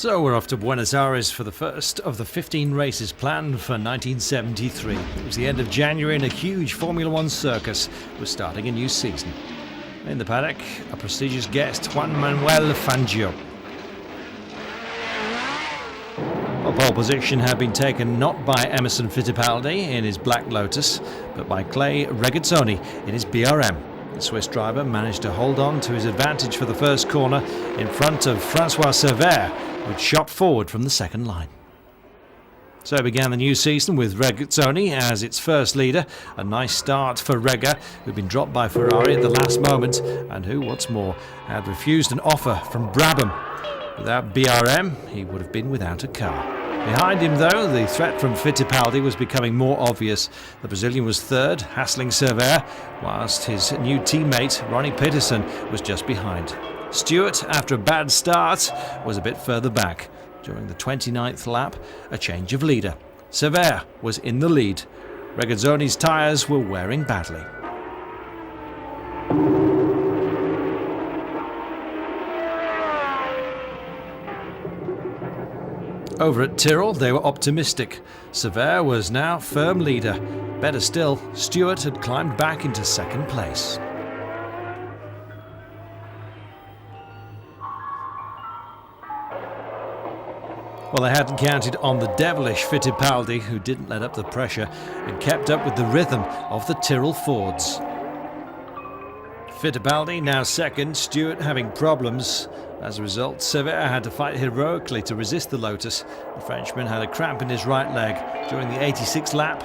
So we're off to Buenos Aires for the first of the 15 races planned for 1973. It was the end of January and a huge Formula One circus was starting a new season. In the paddock, a prestigious guest, Juan Manuel Fangio. A pole position had been taken not by Emerson Fittipaldi in his Black Lotus, but by Clay Regazzoni in his BRM. The Swiss driver managed to hold on to his advantage for the first corner in front of Francois Servais, who'd shot forward from the second line. So began the new season with Regazzoni as its first leader. A nice start for Rega, who'd been dropped by Ferrari at the last moment and who, what's more, had refused an offer from Brabham. Without BRM, he would have been without a car. Behind him, though, the threat from Fittipaldi was becoming more obvious. The Brazilian was third, hassling Servais, whilst his new teammate, Ronnie Peterson, was just behind. Stewart, after a bad start, was a bit further back. During the 29th lap, a change of leader. Servais was in the lead. Regazzoni's tyres were wearing badly. Over at Tyrrell, they were optimistic. Servais was now firm leader. Better still, Stewart had climbed back into second place. Well, they hadn't counted on the devilish Fittipaldi, who didn't let up the pressure and kept up with the rhythm of the Tyrrell Fords. Fittipaldi now second, Stewart having problems. As a result, Servais had to fight heroically to resist the Lotus. The Frenchman had a cramp in his right leg. During the 86th lap,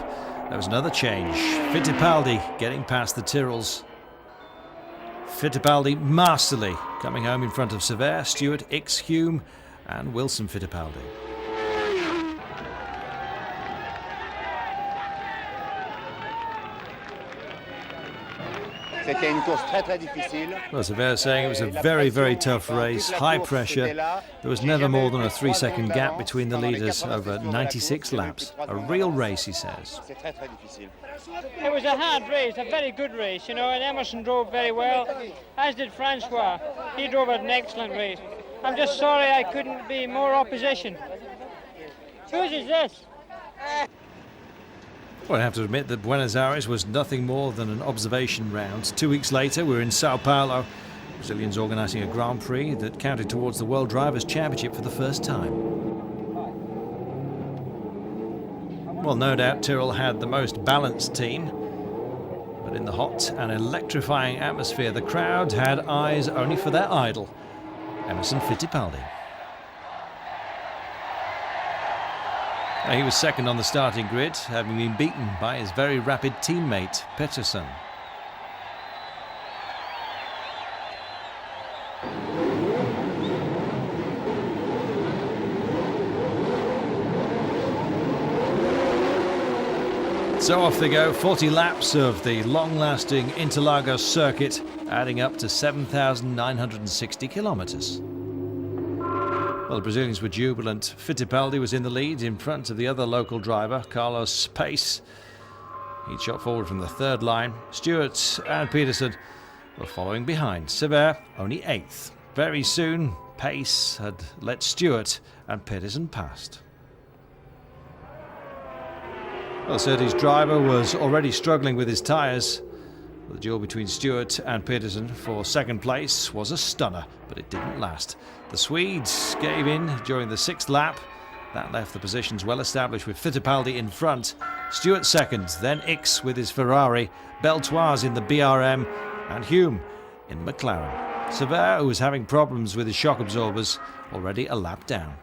there was another change. Fittipaldi getting past the Tyrrells. Fittipaldi masterly coming home in front of Servais, Stewart, Ix, Hume and Wilson Fittipaldi. Well, Servais saying it was a very, very tough race, high pressure. There was never more than a 3-second gap between the leaders over 96 laps. A real race, he says. It was a hard race, a very good race, and Emerson drove very well, as did Francois. He drove an excellent race. I'm just sorry I couldn't be more opposition. Whose is this? Well, I have to admit that Buenos Aires was nothing more than an observation round. 2 weeks later, we're in Sao Paulo. Brazilians organising a Grand Prix that counted towards the World Drivers' Championship for the first time. Well, no doubt Tyrrell had the most balanced team, but in the hot and electrifying atmosphere, the crowd had eyes only for their idol, Emerson Fittipaldi. He was second on the starting grid, having been beaten by his very rapid teammate, Peterson. So off they go, 40 laps of the long-lasting Interlagos circuit, adding up to 7,960 kilometres. Well, the Brazilians were jubilant. Fittipaldi was in the lead in front of the other local driver, Carlos Pace. He'd shot forward from the third line. Stewart and Peterson were following behind. Servais only 8th. Very soon, Pace had let Stewart and Peterson past. Well, Surtees' driver was already struggling with his tyres. The duel between Stewart and Peterson for second place was a stunner, but it didn't last. The Swedes gave in during the 6th lap. That left the positions well established with Fittipaldi in front, Stewart second, then Ix with his Ferrari, Beltoise in the BRM and Hume in the McLaren. Servais, who was having problems with his shock absorbers, already a lap down.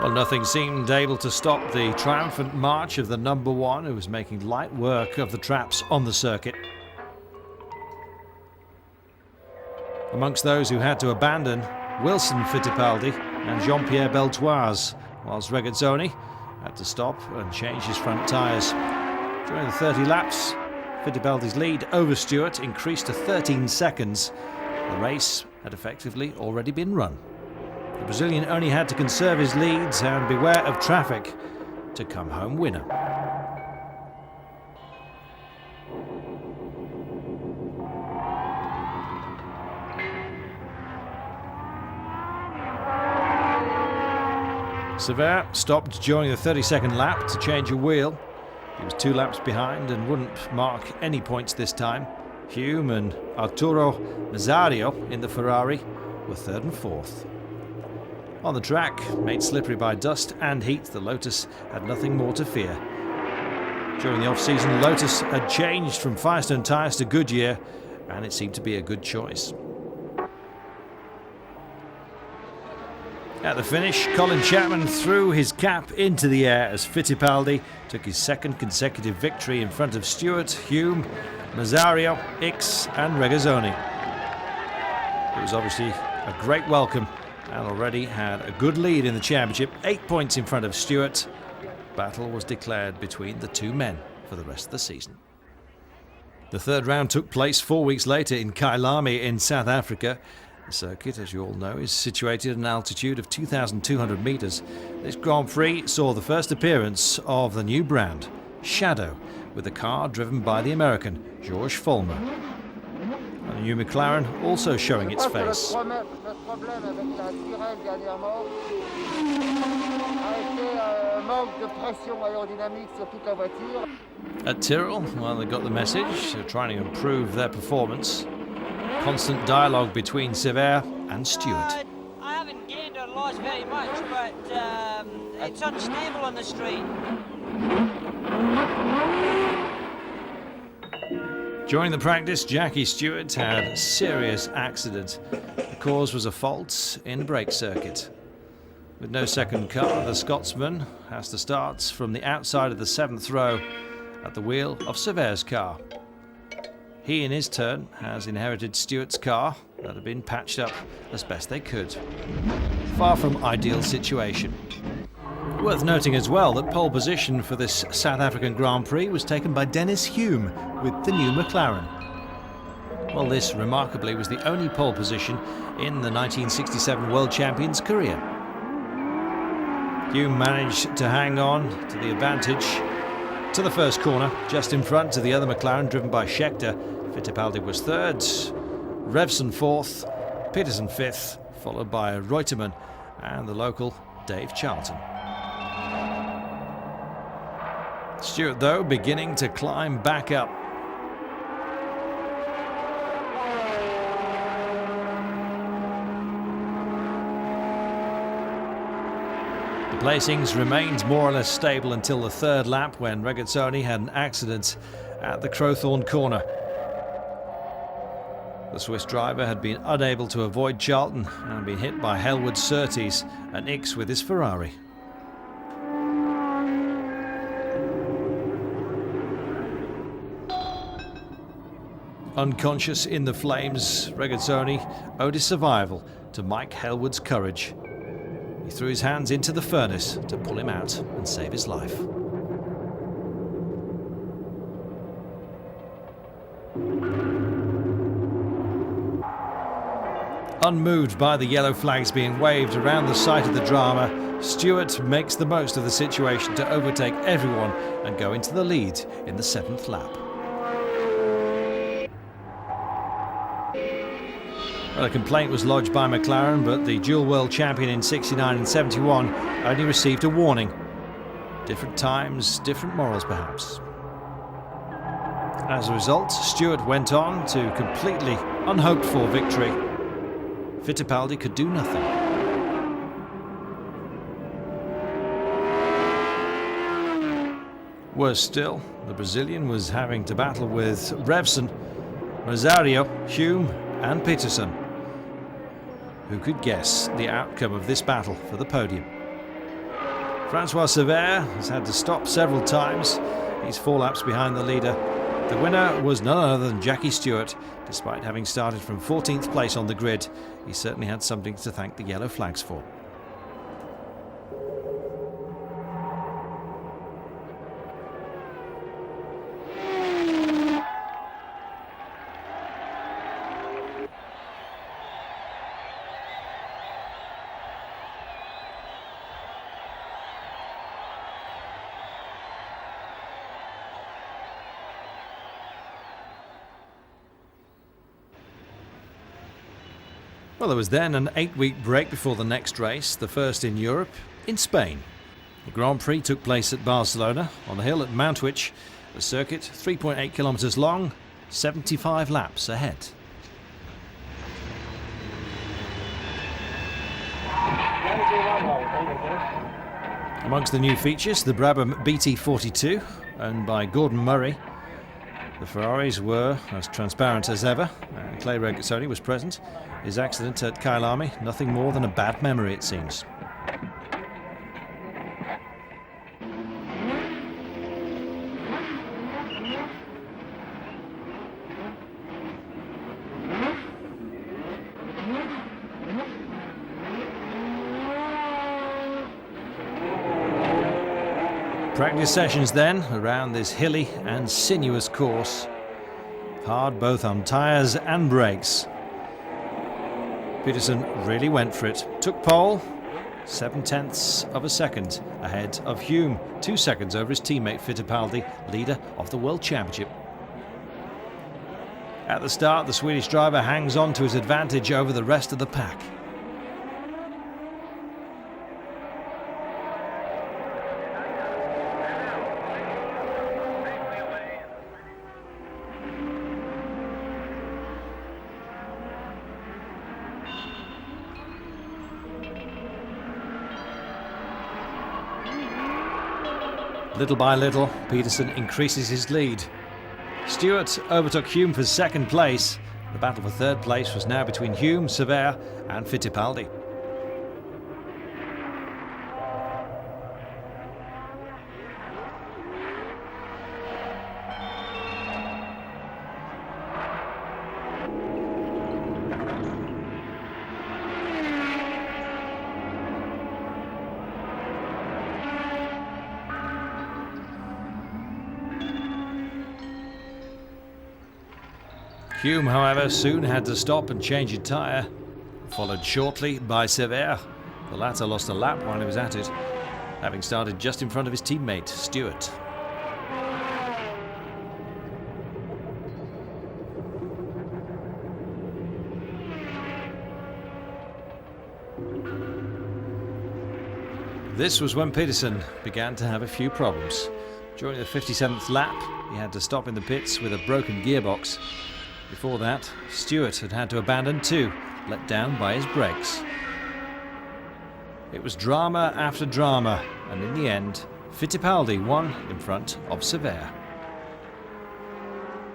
Well, nothing seemed able to stop the triumphant march of the number one, who was making light work of the traps on the circuit. Amongst those who had to abandon, Wilson Fittipaldi and Jean-Pierre Beltoise, whilst Regazzoni had to stop and change his front tyres. During the 30 laps, Fittipaldi's lead over Stewart increased to 13 seconds. The race had effectively already been run. The Brazilian only had to conserve his leads and beware of traffic to come home winner. Sever stopped during the 32nd lap to change a wheel. He was 2 laps behind and wouldn't mark any points this time. Hume and Arturo Mazzario in the Ferrari were 3rd and 4th. On the track, made slippery by dust and heat, the Lotus had nothing more to fear. During the off-season, Lotus had changed from Firestone tyres to Goodyear, and it seemed to be a good choice. At the finish, Colin Chapman threw his cap into the air as Fittipaldi took his 2nd consecutive victory in front of Stewart, Hume, Mazzario, Ickx and Regazzoni. It was obviously a great welcome and already had a good lead in the championship, 8 points in front of Stewart. Battle was declared between the 2 men for the rest of the season. The 3rd round took place 4 weeks later in Kailami in South Africa. The circuit, as you all know, is situated at an altitude of 2,200 metres. This Grand Prix saw the first appearance of the new brand, Shadow, with a car driven by the American George Follmer. And the new McLaren also showing its face. At Tyrrell, well, they got the message. They're trying to improve their performance. Constant dialogue between Sever and Stewart. I haven't gained or lost very much, but it's unstable on the straight. During the practice, Jackie Stewart had a serious accident. The cause was a fault in the brake circuit. With no second car, the Scotsman has to start from the outside of the 7th row at the wheel of Sever's car. He, in his turn, has inherited Stewart's car that had been patched up as best they could. Far from ideal situation. Worth noting as well that pole position for this South African Grand Prix was taken by Dennis Hume with the new McLaren. Well, this remarkably was the only pole position in the 1967 World Champions' career. Hume managed to hang on to the advantage to the first corner, just in front of the other McLaren driven by Scheckter. Fittipaldi was 3rd, Revson 4th, Peterson 5th, followed by Reutemann and the local Dave Charlton. Stewart, though, beginning to climb back up. The placings remained more or less stable until the 3rd lap when Regazzoni had an accident at the Crowthorne corner. The Swiss driver had been unable to avoid Charlton and been hit by Helwood Surtees and Ickx with his Ferrari. Unconscious in the flames, Regazzoni owed his survival to Mike Helwood's courage. He threw his hands into the furnace to pull him out and save his life. Unmoved by the yellow flags being waved around the site of the drama, Stewart makes the most of the situation to overtake everyone and go into the lead in the 7th lap. Well, a complaint was lodged by McLaren, but the dual world champion in 69 and 71 only received a warning. Different times, different morals perhaps. As a result, Stewart went on to completely unhoped for victory. Fittipaldi could do nothing. Worse still, the Brazilian was having to battle with Revson, Mazzario, Hume and Peterson. Who could guess the outcome of this battle for the podium? Francois Sever has had to stop several times. He's 4 laps behind the leader. The winner was none other than Jackie Stewart. Despite having started from 14th place on the grid, he certainly had something to thank the yellow flags for. Well, there was then an 8-week break before the next race, the first in Europe, in Spain. The Grand Prix took place at Barcelona, on the hill at Mountwich, a circuit 3.8 kilometres long, 75 laps ahead. Amongst the new features, the Brabham BT42, owned by Gordon Murray. The Ferraris were as transparent as ever, and Clay Regazzoni was present. His accident at Kyalami, nothing more than a bad memory, it seems. Practice sessions then around this hilly and sinuous course. Hard both on tyres and brakes. Peterson really went for it. Took pole, 0.7 of a second ahead of Hume. 2 seconds over his teammate Fittipaldi, leader of the World Championship. At the start, the Swedish driver hangs on to his advantage over the rest of the pack. Little by little, Peterson increases his lead. Stewart overtook Hume for second place. The battle for third place was now between Hume, Severe and Fittipaldi. Hume, however, soon had to stop and change his tyre, followed shortly by Severe. The latter lost a lap while he was at it, having started just in front of his teammate, Stewart. This was when Peterson began to have a few problems. During the 57th lap, he had to stop in the pits with a broken gearbox. Before that, Stewart had to abandon too, let down by his brakes. It was drama after drama, and in the end, Fittipaldi won in front of Severe.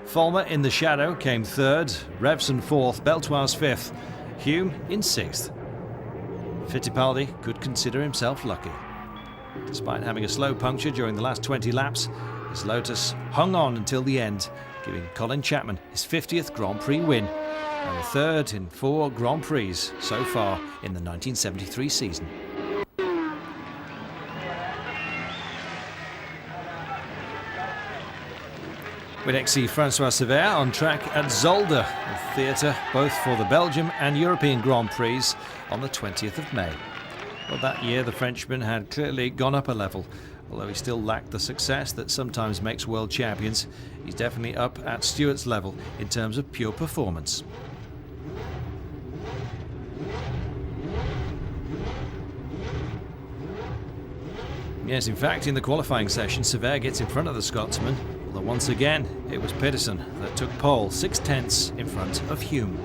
Fulmer in the shadow came third, Revson fourth, Beltoise fifth, Hume in sixth. Fittipaldi could consider himself lucky. Despite having a slow puncture during the last 20 laps, his Lotus hung on until the end, giving Colin Chapman his 50th Grand Prix win and the third in 4 Grand Prix so far in the 1973 season. We next see Francois Severe on track at Zolder, a theatre both for the Belgium and European Grand Prix on the 20th of May. Well, that year the Frenchman had clearly gone up a level. Although he still lacked the success that sometimes makes world champions, he's definitely up at Stewart's level in terms of pure performance. Yes, in fact, in the qualifying session, Severe gets in front of the Scotsman, although once again, it was Peterson that took pole, 0.6 in front of Hume.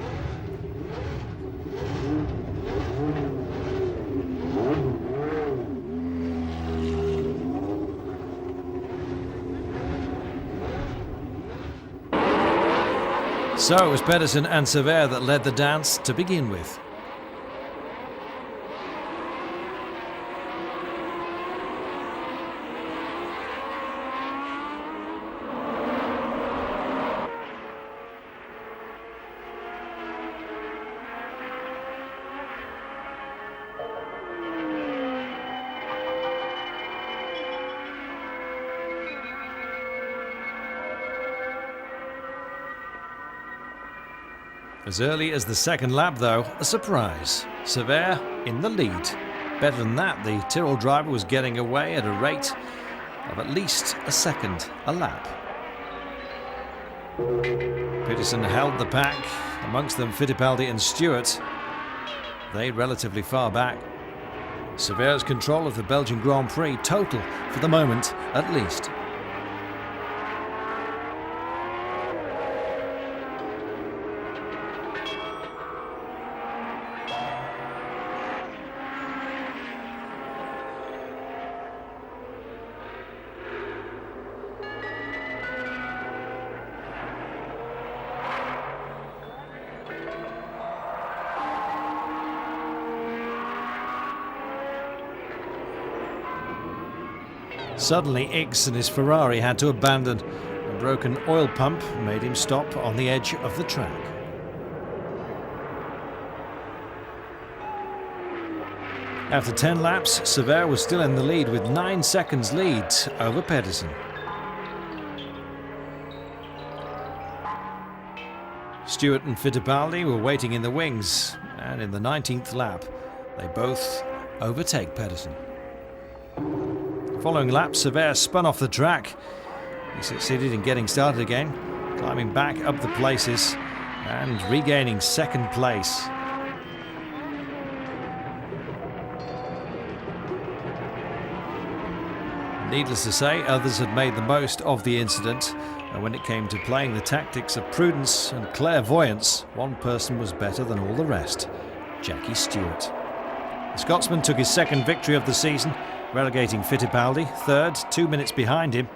So it was Pedersen and Severe that led the dance to begin with. As early as the second lap, though, a surprise. Severe in the lead. Better than that, the Tyrrell driver was getting away at a rate of at least a second a lap. Peterson held the pack, amongst them Fittipaldi and Stewart. they relatively far back. Severe's control of the Belgian Grand Prix total, for the moment at least. Suddenly, Iggs and his Ferrari had to abandon. A broken oil pump made him stop on the edge of the track. After 10 laps, Severe was still in the lead with 9 seconds lead over Pedersen. Stewart and Fittipaldi were waiting in the wings, and in the 19th lap, they both overtake Pedersen. Following lap, Severe spun off the track. He succeeded in getting started again, climbing back up the places and regaining second place. Needless to say, others had made the most of the incident, and when it came to playing the tactics of prudence and clairvoyance, one person was better than all the rest: Jackie Stewart. The Scotsman took his second victory of the season, relegating Fittipaldi third, 2 minutes behind him.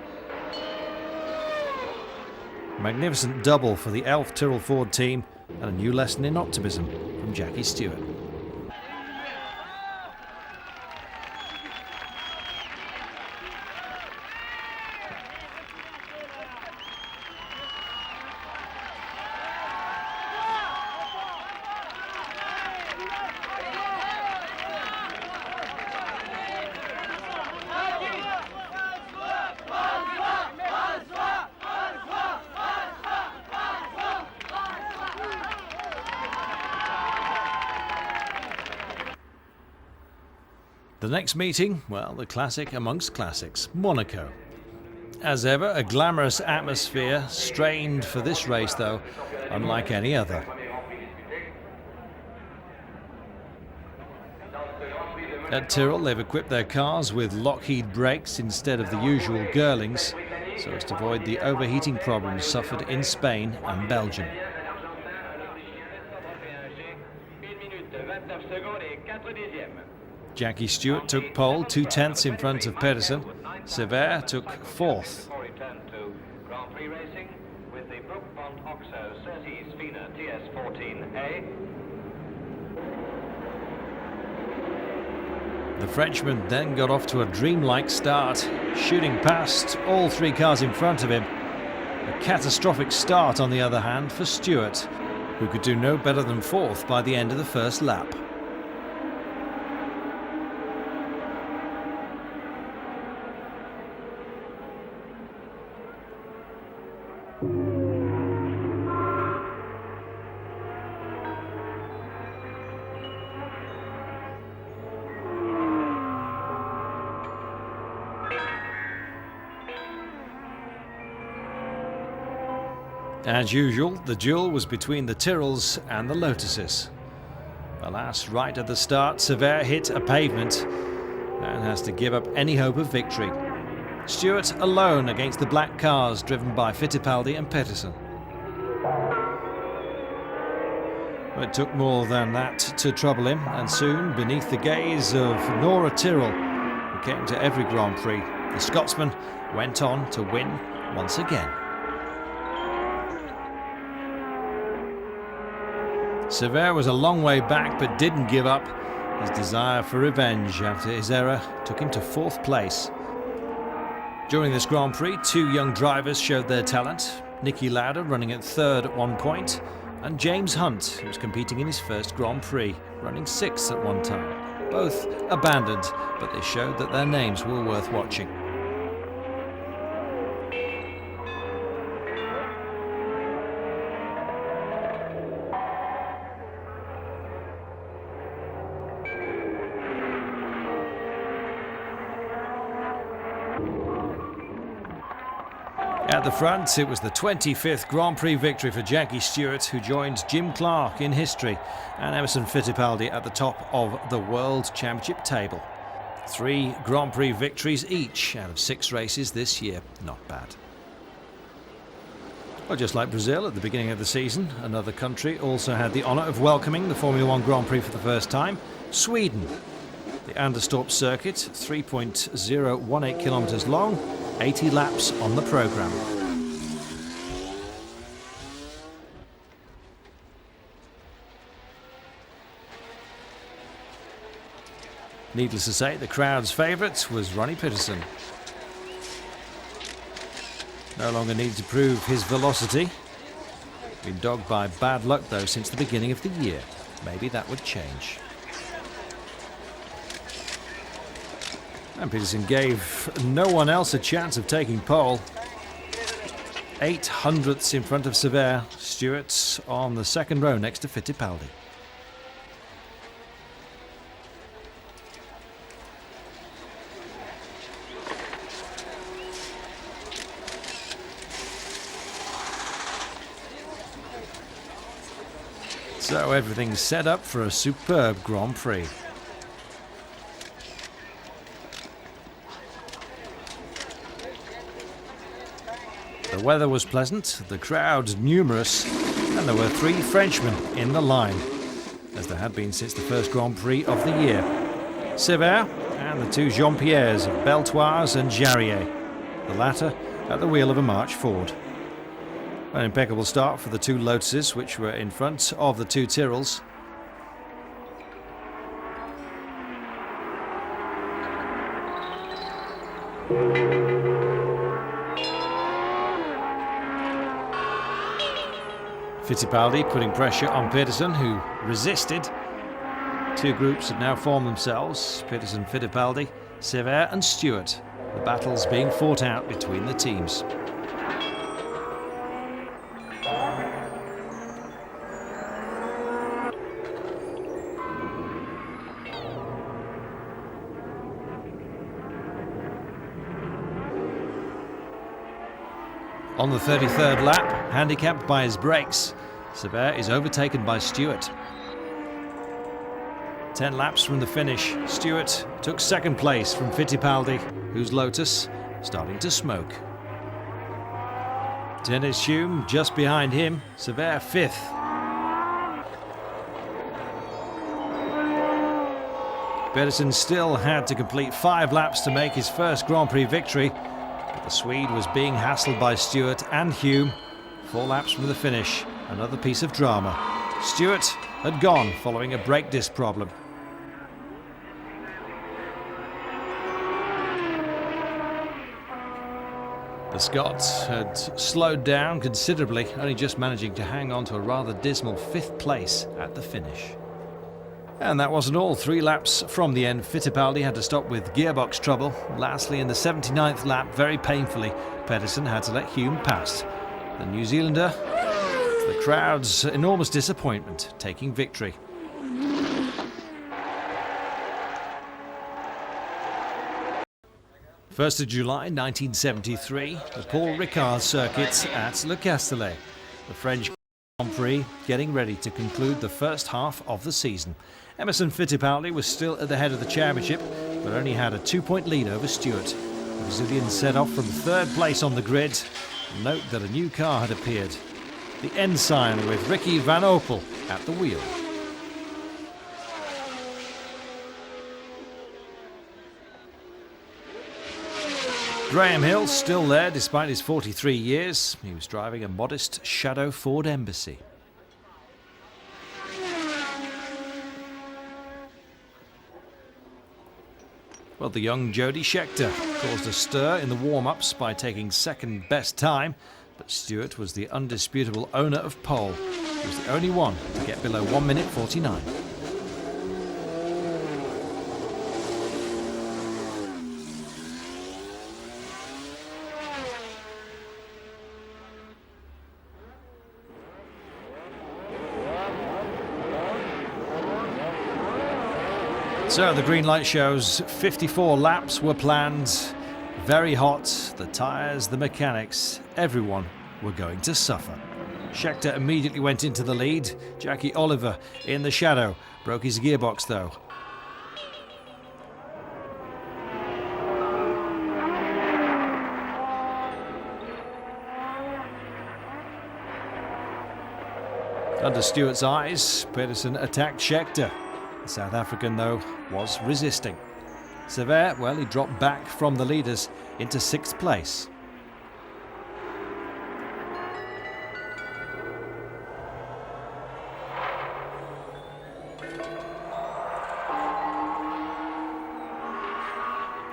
Magnificent double for the Elf Tyrrell Ford team, and a new lesson in optimism from Jackie Stewart. The next meeting, well, the classic amongst classics, Monaco. As ever, a glamorous atmosphere, strained for this race though, unlike any other. At Tyrrell, they've equipped their cars with Lockheed brakes instead of the usual Girlings, so as to avoid the overheating problems suffered in Spain and Belgium. Jackie Stewart took pole 2/10 in front of Pedersen. Severe took fourth. The Frenchman then got off to a dreamlike start, shooting past all 3 cars in front of him. A catastrophic start, on the other hand, for Stewart, who could do no better than fourth by the end of the first lap. As usual, the duel was between the Tyrrells and the Lotuses. Alas, right at the start, Severe hit a pavement and has to give up any hope of victory. Stewart alone against the black cars driven by Fittipaldi and Pedersen. It took more than that to trouble him, and soon, beneath the gaze of Nora Tyrrell, who came to every Grand Prix, the Scotsman went on to win once again. Severe was a long way back but didn't give up. His desire for revenge after his error took him to 4th place. During this Grand Prix, 2 young drivers showed their talent. Nicky Lauda running at 3rd at one point, and James Hunt, who was competing in his first Grand Prix, running 6th at one time. Both abandoned, but they showed that their names were worth watching. At the front, it was the 25th Grand Prix victory for Jackie Stewart, who joined Jim Clark in history, and Emerson Fittipaldi at the top of the World Championship table. 3 Grand Prix victories each out of 6 races this year. Not bad. Well, just like Brazil at the beginning of the season, another country also had the honour of welcoming the Formula One Grand Prix for the first time, Sweden. The Anderstorp circuit, 3.018 kilometres long, 80 laps on the programme. Needless to say, the crowd's favourite was Ronnie Peterson. No longer needed to prove his velocity. Been dogged by bad luck though since the beginning of the year. Maybe that would change. And Peterson gave no one else a chance of taking pole. 8 hundredths in front of Sever. Stewart on the second row next to Fittipaldi. So everything's set up for a superb Grand Prix. The weather was pleasant, the crowd numerous, and there were 3 Frenchmen in the line, as there had been since the first Grand Prix of the year. Sever and the 2 Jean-Pierres of Beltoise and Jarrier, the latter at the wheel of a March Ford. An impeccable start for the 2 Lotuses, which were in front of the 2 Tyrrells. Fittipaldi putting pressure on Peterson, who resisted. 2 groups have now formed themselves, Peterson, Fittipaldi, Sever and Stewart. The battles being fought out between the teams. On the 33rd lap, handicapped by his brakes, Sever is overtaken by Stewart. 10 laps from the finish, Stewart took second place from Fittipaldi, whose Lotus starting to smoke. Dennis Hume just behind him, Sever 5th. Pedersen still had to complete 5 laps to make his first Grand Prix victory. The Swede was being hassled by Stewart and Hume. 4 laps from the finish, another piece of drama. Stewart had gone following a brake disc problem. The Scots had slowed down considerably, only just managing to hang on to a rather dismal 5th place at the finish. And that wasn't all. 3 laps from the end, Fittipaldi had to stop with gearbox trouble. Lastly, in the 79th lap, very painfully, Pedersen had to let Hume pass. The New Zealander, to the crowd's enormous disappointment, taking victory. First of July 1973, the Paul Ricard circuit at Le Castellet. The French Grand Prix getting ready to conclude the first half of the season. Emerson Fittipaldi was still at the head of the championship, but only had a 2-point lead over Stewart. The Brazilian set off from 3rd place on the grid. Note that a new car had appeared. The Ensign with Ricky Van Opel at the wheel. Graham Hill still there despite his 43 years. He was driving a modest Shadow Ford Embassy. Well, the young Jody Scheckter caused a stir in the warm-ups by taking second best time, but Stewart was the undisputable owner of pole. He was the only one to get below 1 minute 49. So the green light shows 54 laps were planned. very hot, the tyres, the mechanics, everyone were going to suffer. Scheckter immediately went into the lead. Jackie Oliver in the shadow, broke his gearbox though. Under Stewart's eyes, Pedersen attacked Scheckter. The South African, though, was resisting. Sever, well, he dropped back from the leaders into 6th place.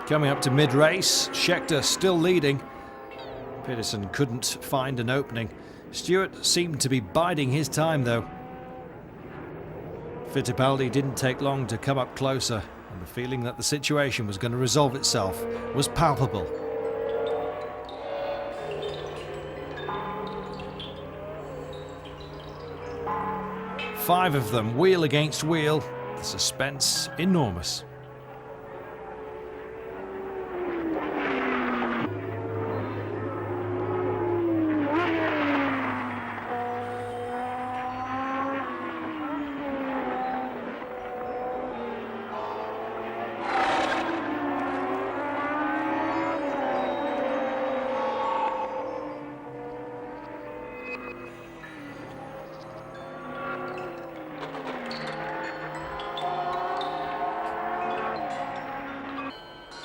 Coming up to mid-race, Scheckter still leading. Pedersen couldn't find an opening. Stewart seemed to be biding his time though. Fittipaldi didn't take long to come up closer, and the feeling that the situation was going to resolve itself was palpable. Five of them, wheel against wheel, the suspense enormous.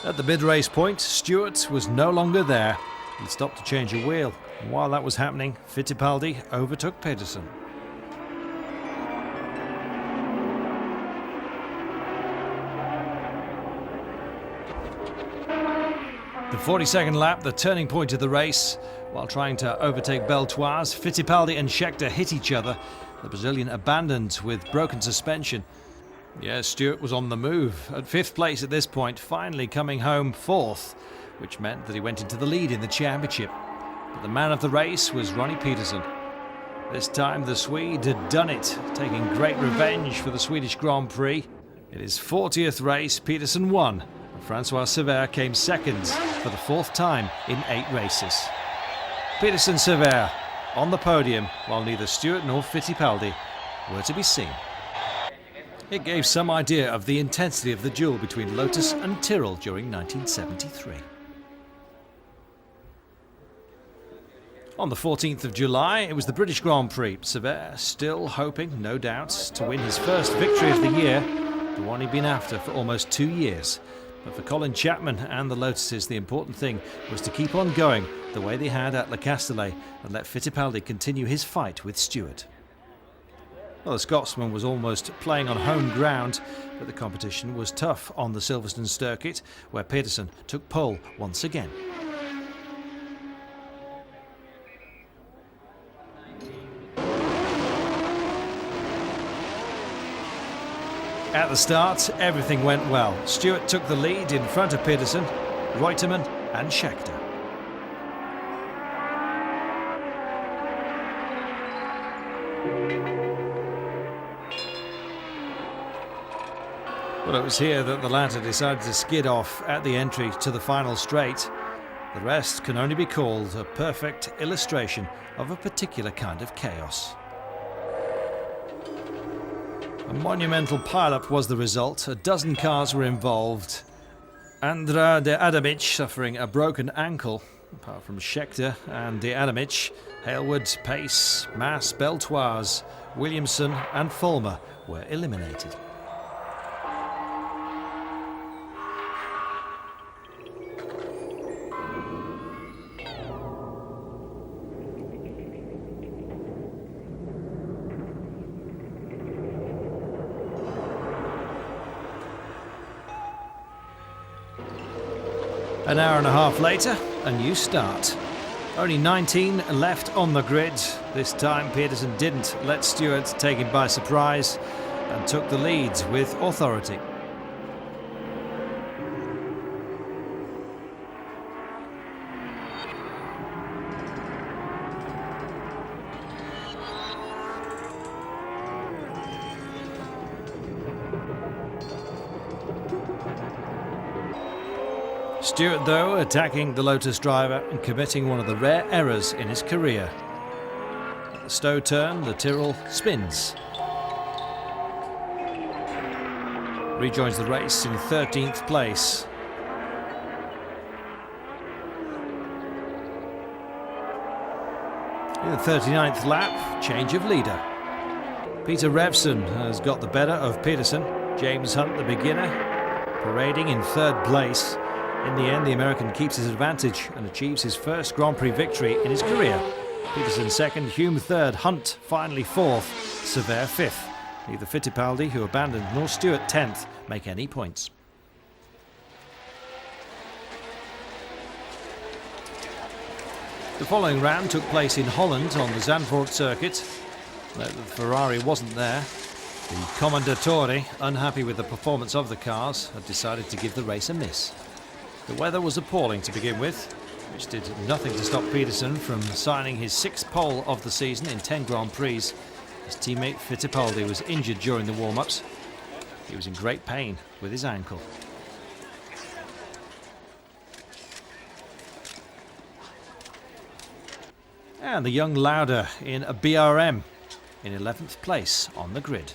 At the mid-race point, Stewart was no longer there. He stopped to change a wheel. And while that was happening, Fittipaldi overtook Pedersen. The 42nd lap, the turning point of the race. While trying to overtake Beltoise, Fittipaldi and Scheckter hit each other. The Brazilian abandoned with broken suspension. Yes, Stewart was on the move. At 5th place at this point, finally coming home 4th, which meant that he went into the lead in the championship. But the man of the race was Ronnie Peterson. This time the Swede had done it, taking great revenge for the Swedish Grand Prix. In his 40th race, Peterson won, and Francois Sever came 2nd for the 4th time in 8 races. Peterson-Sever on the podium, while neither Stewart nor Fittipaldi were to be seen. It gave some idea of the intensity of the duel between Lotus and Tyrrell during 1973. On the 14th of July, it was the British Grand Prix. Sever still hoping, no doubt, to win his first victory of the year, the one he'd been after for almost 2 years. But for Colin Chapman and the Lotuses, the important thing was to keep on going the way they had at Le Castellet and let Fittipaldi continue his fight with Stewart. Well, the Scotsman was almost playing on home ground, but the competition was tough on the Silverstone circuit, where Pedersen took pole once again. At the start, everything went well. Stewart took the lead in front of Pedersen, Reutemann and Scheckter. Well, it was here that the latter decided to skid off at the entry to the final straight. The rest can only be called a perfect illustration of a particular kind of chaos. A monumental pileup was the result. A dozen cars were involved. Andra de Adamic suffering a broken ankle. Apart from Scheckter and de Adamic, Hailwood, Pace, Mass, Beltoise, Williamson and Fulmer were eliminated. An hour and a half later, a new start. Only 19 left on the grid. This time Peterson didn't let Stewart take him by surprise and took the lead with authority. Stewart, though, attacking the Lotus driver and committing one of the rare errors in his career. At the Stowe turn, the Tyrrell spins. Rejoins the race in 13th place. In the 39th lap, change of leader. Peter Revson has got the better of Peterson. James Hunt, the beginner, parading in 3rd place. In the end, the American keeps his advantage and achieves his first Grand Prix victory in his career. Peterson 2nd, Hume 3rd, Hunt finally 4th, Sever 5th. Neither Fittipaldi, who abandoned, nor Stewart 10th make any points. The following round took place in Holland on the Zandvoort circuit. Note that the Ferrari wasn't there. The Commendatore, unhappy with the performance of the cars, had decided to give the race a miss. The weather was appalling to begin with, which did nothing to stop Peterson from signing his 6th pole of the season in 10 Grand Prix. His teammate Fittipaldi was injured during the warm-ups. He was in great pain with his ankle. And the young Lauda in a BRM in 11th place on the grid.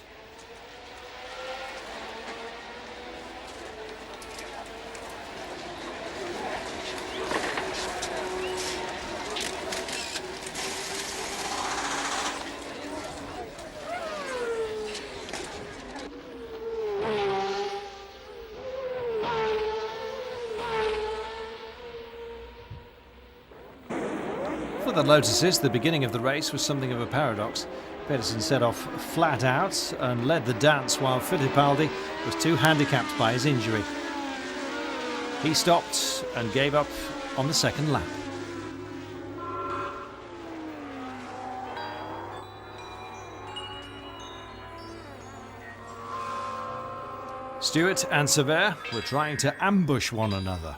For the Lotuses, the beginning of the race was something of a paradox. Pedersen set off flat out and led the dance while Fittipaldi was too handicapped by his injury. He stopped and gave up on the 2nd lap. Stewart and Sever were trying to ambush one another,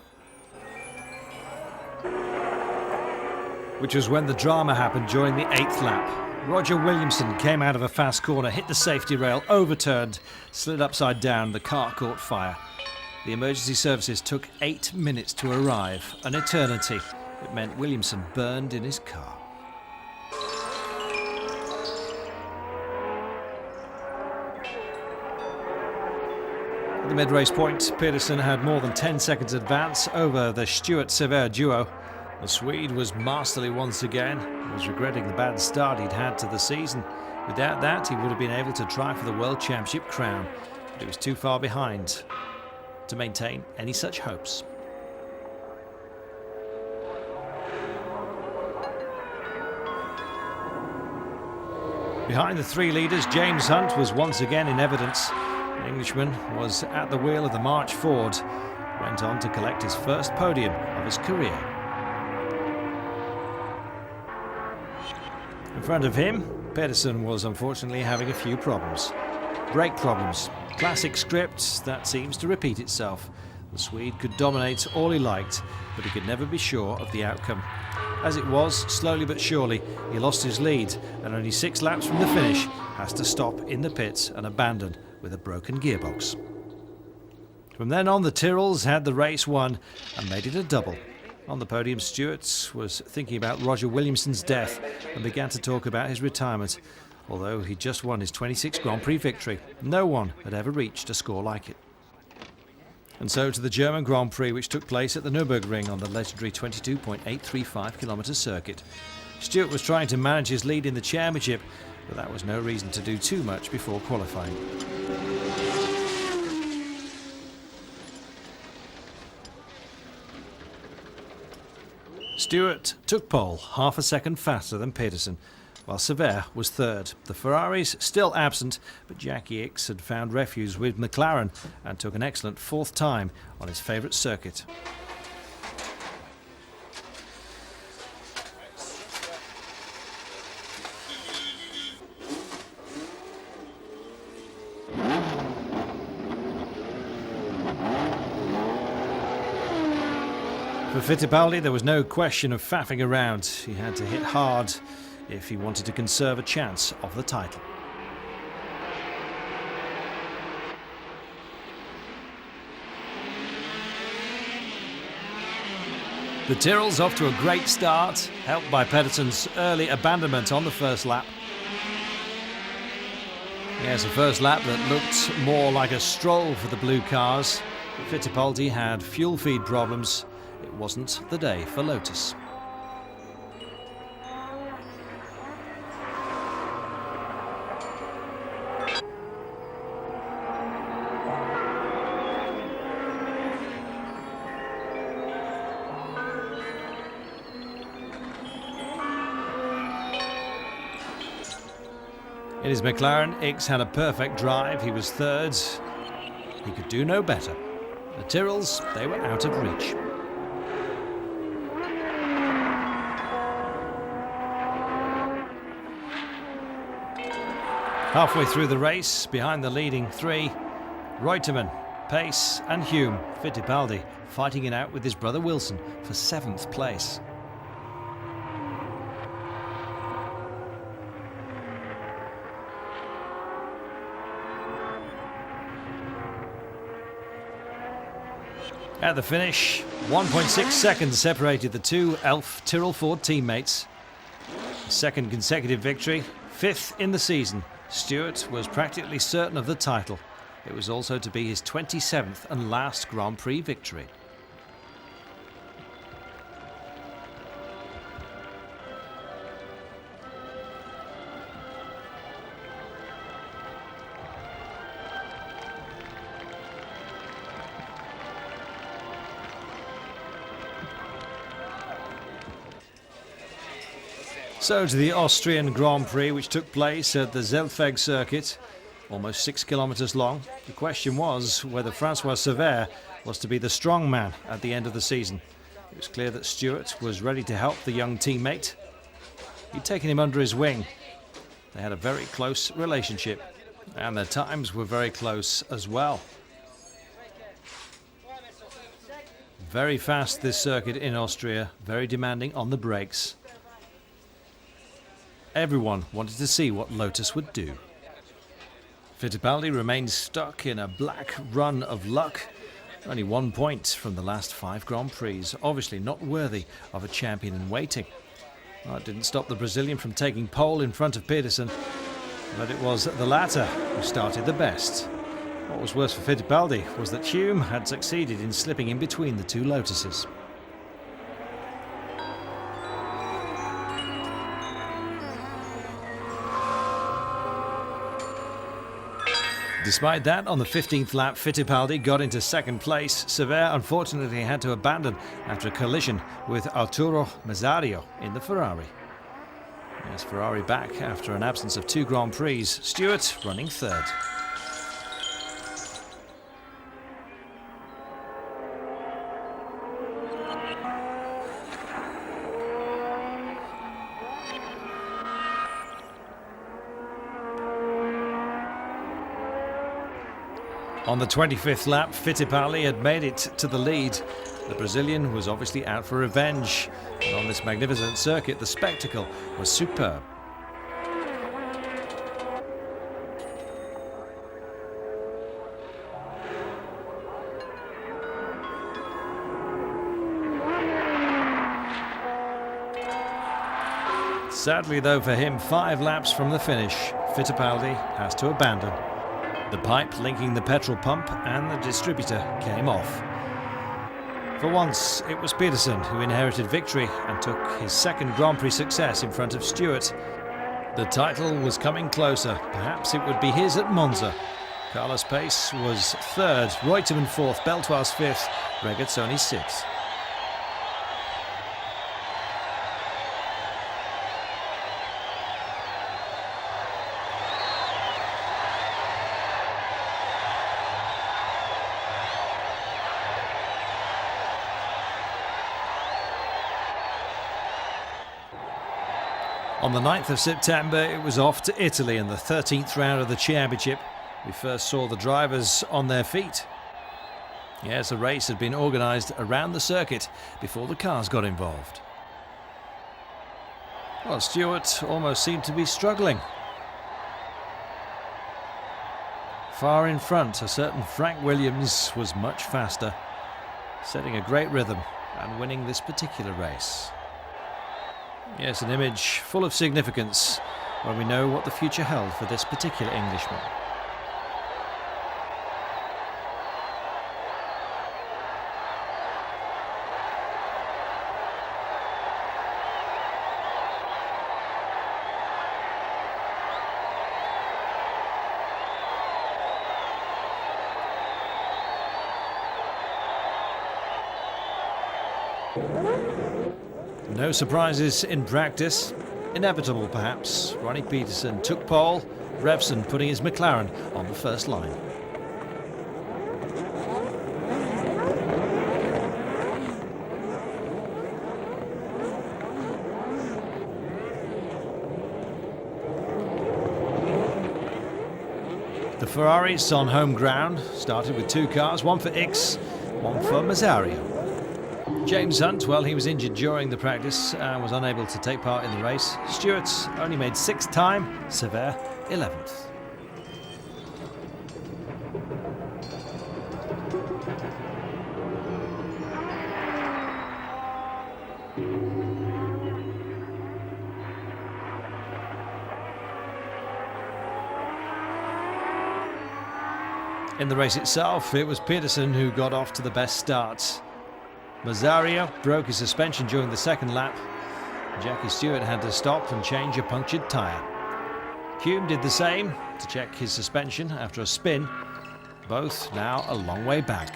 which was when the drama happened during the 8th lap. Roger Williamson came out of a fast corner, hit the safety rail, overturned, slid upside down, the car caught fire. The emergency services took 8 minutes to arrive, an eternity. It meant Williamson burned in his car. At the mid-race point, Pedersen had more than 10 seconds advance over the Stewart-Sever duo. The Swede was masterly once again. He was regretting the bad start he'd had to the season. Without that, he would have been able to try for the World Championship crown, but he was too far behind to maintain any such hopes. Behind the 3 leaders, James Hunt was once again in evidence. The Englishman was at the wheel of the March Ford, went on to collect his first podium of his career. In front of him, Pedersen was unfortunately having a few problems. Brake problems. Classic script that seems to repeat itself. The Swede could dominate all he liked, but he could never be sure of the outcome. As it was, slowly but surely, he lost his lead, and only 6 laps from the finish has to stop in the pits and abandon with a broken gearbox. From then on, the Tyrrells had the race won and made it a double. On the podium, Stewart was thinking about Roger Williamson's death and began to talk about his retirement. Although he just won his 26th Grand Prix victory, no one had ever reached a score like it. And so to the German Grand Prix, which took place at the Nürburgring on the legendary 22.835 kilometre circuit. Stewart was trying to manage his lead in the championship, but that was no reason to do too much before qualifying. Stewart took pole half a second faster than Pedersen, while Sever was 3rd. The Ferraris still absent, but Jackie Ickx had found refuge with McLaren and took an excellent 4th time on his favourite circuit. For Fittipaldi, there was no question of faffing around. He had to hit hard if he wanted to conserve a chance of the title. The Tyrrell's off to a great start, helped by Pedersen's early abandonment on the first lap. Yes, a first lap that looked more like a stroll for the blue cars. Fittipaldi had fuel feed problems. It wasn't the day for Lotus. In his McLaren, Ickx had a perfect drive. He was third. He could do no better. The Tyrrells, they were out of reach. Halfway through the race, behind the leading three, Reutemann, Pace and Hume, Fittipaldi fighting it out with his brother Wilson for 7th place. At the finish, 1.6 seconds separated the two Elf Tyrrell Ford teammates. Second consecutive victory, 5th in the season. Stewart was practically certain of the title. It was also to be his 27th and last Grand Prix victory. So to the Austrian Grand Prix, which took place at the Zeltweg circuit, almost 6 kilometres long. The question was whether Francois Sever was to be the strong man at the end of the season. It was clear that Stewart was ready to help the young teammate. He'd taken him under his wing. They had a very close relationship, and their times were very close as well. Very fast this circuit in Austria, very demanding on the brakes. Everyone wanted to see what Lotus would do. Fittipaldi remained stuck in a black run of luck. Only 1 point from the last 5 Grand Prix. Obviously not worthy of a champion in waiting. Well, it didn't stop the Brazilian from taking pole in front of Pedersen, but it was the latter who started the best. What was worse for Fittipaldi was that Hume had succeeded in slipping in between the two Lotuses. Despite that, on the 15th lap, Fittipaldi got into 2nd place. Sever unfortunately had to abandon after a collision with Arturo Mazzario in the Ferrari. Yes, Ferrari back after an absence of 2 Grand Prix. Stewart running 3rd. On the 25th lap, Fittipaldi had made it to the lead. The Brazilian was obviously out for revenge. And on this magnificent circuit, the spectacle was superb. Sadly though for him, 5 laps from the finish, Fittipaldi has to abandon. The pipe linking the petrol pump and the distributor came off. For once, it was Pedersen who inherited victory and took his 2nd Grand Prix success in front of Stewart. The title was coming closer. Perhaps it would be his at Monza. Carlos Pace was 3rd, Reutemann 4th, Beltoise 5th, Regazzoni 6th. On the 9th of September, it was off to Italy in the 13th round of the championship. We first saw the drivers on their feet. Yes, a race had been organised around the circuit before the cars got involved. Well, Stewart almost seemed to be struggling. Far in front, a certain Frank Williams was much faster, setting a great rhythm. and winning this particular race. Yes, an image full of significance when we know what the future held for this particular Englishman. No surprises in practice. Inevitable, perhaps. Ronnie Peterson took pole, Revson putting his McLaren on the first line. The Ferraris on home ground started with two cars, one for X, one for Mazzario. James Hunt, well, he was injured during the practice and was unable to take part in the race. Stewart only made 6th time, Sever 11th. In the race itself, it was Peterson who got off to the best start. Mazzario broke his suspension during the second lap. Jackie Stewart had to stop and change a punctured tyre. Hume did the same to check his suspension after a spin. Both now a long way back.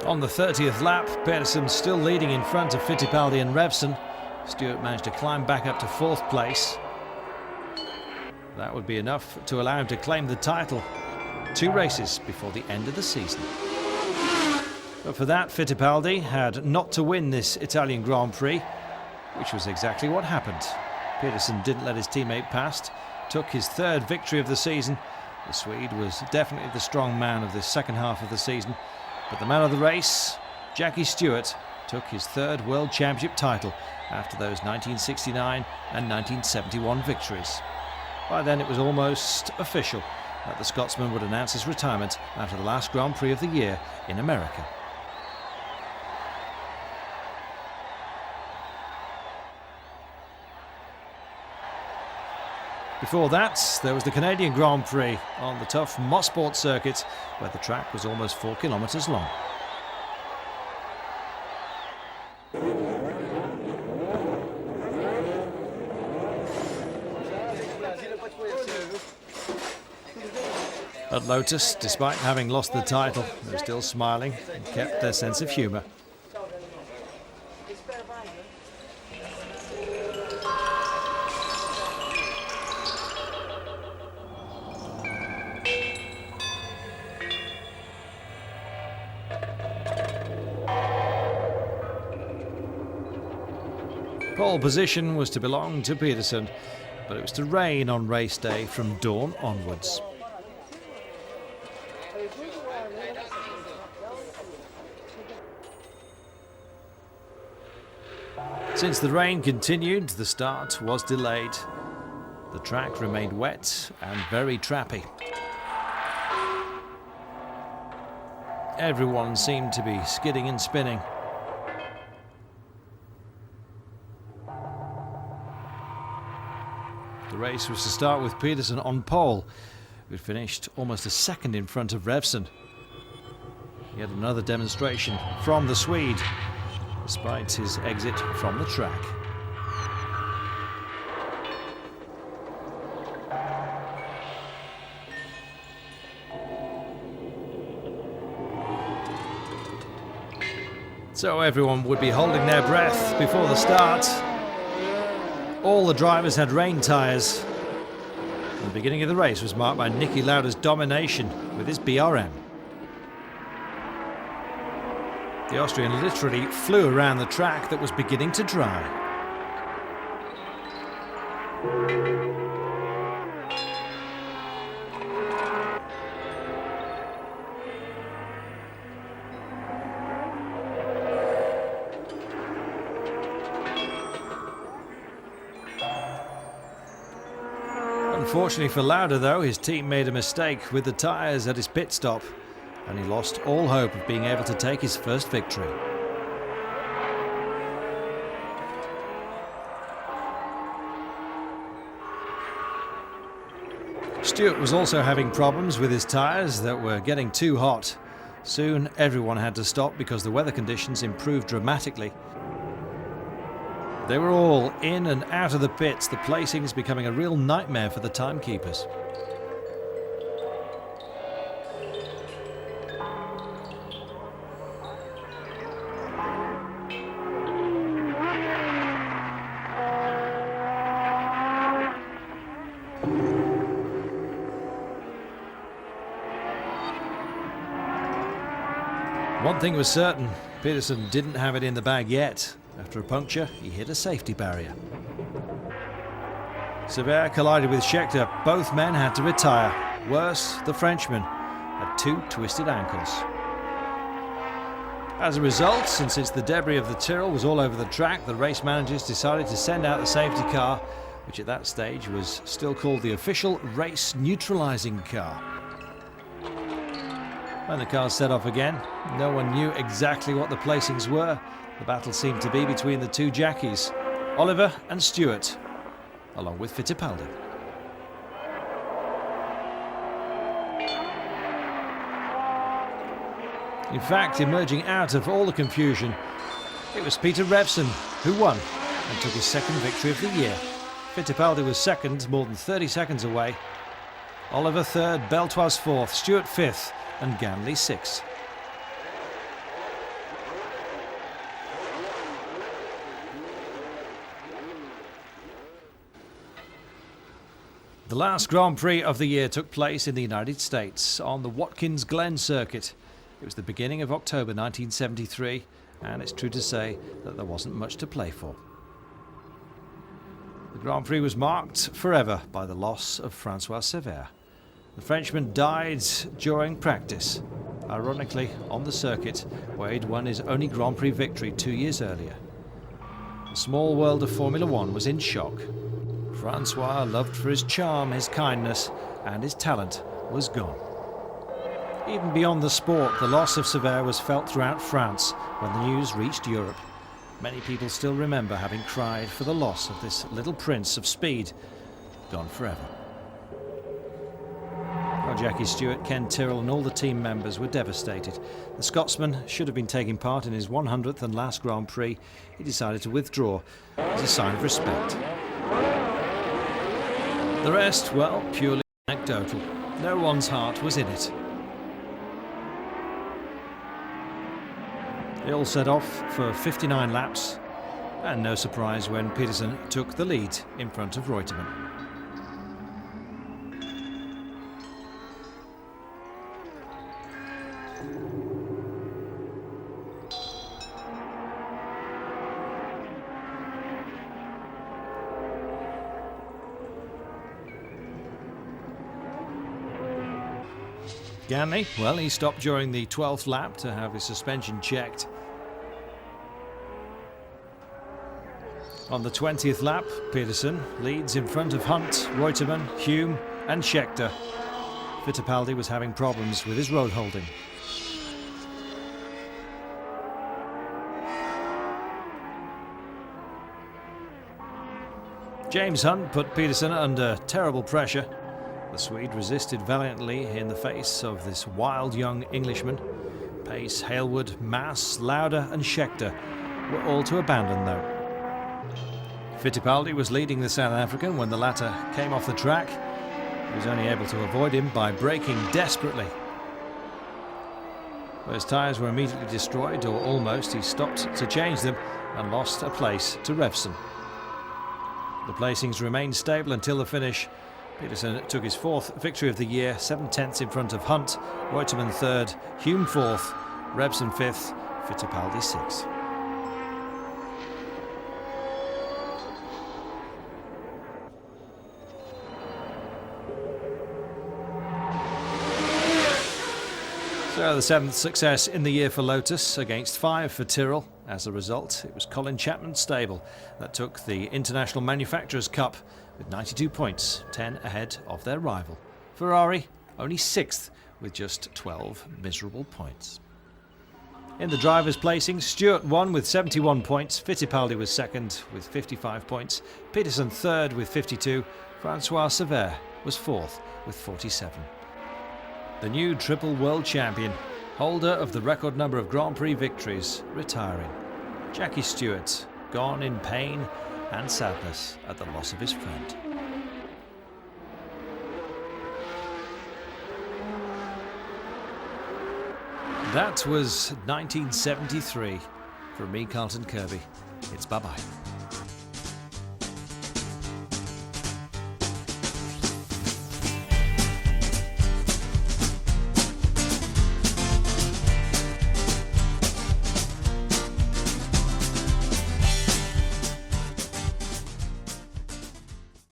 On the 30th lap, Peterson still leading in front of Fittipaldi and Revson. Stewart managed to climb back up to 4th place. That would be enough to allow him to claim the title 2 races before the end of the season. But for that, Fittipaldi had not to win this Italian Grand Prix, which was exactly what happened. Peterson didn't let his teammate past, took his 3rd victory of the season. The Swede was definitely the strong man of the second half of the season, but the man of the race, Jackie Stewart, took his 3rd World Championship title after those 1969 and 1971 victories. By then it was almost official that the Scotsman would announce his retirement after the last Grand Prix of the year in America. Before that, there was the Canadian Grand Prix on the tough Mosport circuit, where the track was almost 4 kilometres long. At Lotus, despite having lost the title, they were still smiling and kept their sense of humour. Pole position was to belong to Peterson, but it was to rain on race day from dawn onwards. Since the rain continued, the start was delayed. The track remained wet and very trappy. Everyone seemed to be skidding and spinning. The race was to start with Peterson on pole, who finished almost a second in front of Revson. Yet another demonstration from the Swede, despite his exit from the track. So everyone would be holding their breath before the start. All the drivers had rain tyres. The beginning of the race was marked by Niki Lauda's domination with his BRM. The Austrian literally flew around the track that was beginning to dry. Unfortunately for Lauda though, his team made a mistake with the tyres at his pit stop and he lost all hope of being able to take his first victory. Stewart was also having problems with his tyres that were getting too hot. Soon everyone had to stop because the weather conditions improved dramatically. They were all in and out of the pits, the placings becoming a real nightmare for the timekeepers. One thing was certain, Peterson didn't have it in the bag yet. After a puncture, he hit a safety barrier. Severe collided with Scheckter. Both men had to retire. Worse, the Frenchman had 2 twisted ankles. As a result, and since the debris of the Tyrrell was all over the track, the race managers decided to send out the safety car, which at that stage was still called the official race neutralising car. When the cars set off again, no one knew exactly what the placings were. The battle seemed to be between the 2 jackies, Oliver and Stewart, along with Fittipaldi. In fact, emerging out of all the confusion, it was Peter Revson who won and took his second victory of the year. Fittipaldi was second, more than 30 seconds away. Oliver third, Beltoise fourth, Stewart fifth, and Ganley sixth. The last Grand Prix of the year took place in the United States on the Watkins Glen circuit. It was the beginning of October 1973, and it's true to say that there wasn't much to play for. The Grand Prix was marked forever by the loss of Francois Sévère. The Frenchman died during practice, ironically on the circuit where he'd won his only Grand Prix victory 2 years earlier. The small world of Formula One was in shock. Francois, loved for his charm, his kindness, and his talent, was gone. Even beyond the sport, the loss of Sévère was felt throughout France when the news reached Europe. Many people still remember having cried for the loss of this little prince of speed, gone forever. Jackie Stewart, Ken Tyrrell and all the team members were devastated. The Scotsman should have been taking part in his 100th and last Grand Prix. He decided to withdraw as a sign of respect. The rest, well, purely anecdotal. No one's heart was in it. They all set off for 59 laps, and no surprise when Peterson took the lead in front of Reutemann. Ganley, well, he stopped during the 12th lap to have his suspension checked. On the 20th lap, Peterson leads in front of Hunt, Reutemann, Hume and Scheckter. Fittipaldi was having problems with his road holding. James Hunt put Peterson under terrible pressure. The Swede resisted valiantly in the face of this wild young Englishman. Pace, Hailwood, Maas, Lauda and Scheckter were all to abandon though. Fittipaldi was leading the South African when the latter came off the track. He was only able to avoid him by braking desperately. Though his tyres were immediately destroyed, or almost, he stopped to change them and lost a place to Revson. The placings remained stable until the finish. Peterson took his 4th victory of the year, 7/10 in front of Hunt, Reutemann 3rd, Hume 4th, Revson 5th, Fittipaldi 6th. So the 7th success in the year for Lotus, against 5 for Tyrrell. As a result, it was Colin Chapman's stable that took the International Manufacturers' Cup with 92 points, 10 ahead of their rival. Ferrari only 6th with just 12 miserable points. In the drivers' placings, Stewart won with 71 points, Fittipaldi was second with 55 points, Peterson third with 52, Francois Sever was fourth with 47. The new triple world champion, holder of the record number of Grand Prix victories, retiring. Jackie Stewart, gone in pain and sadness at the loss of his friend. That was 1973. From me, Carlton Kirby. It's bye-bye.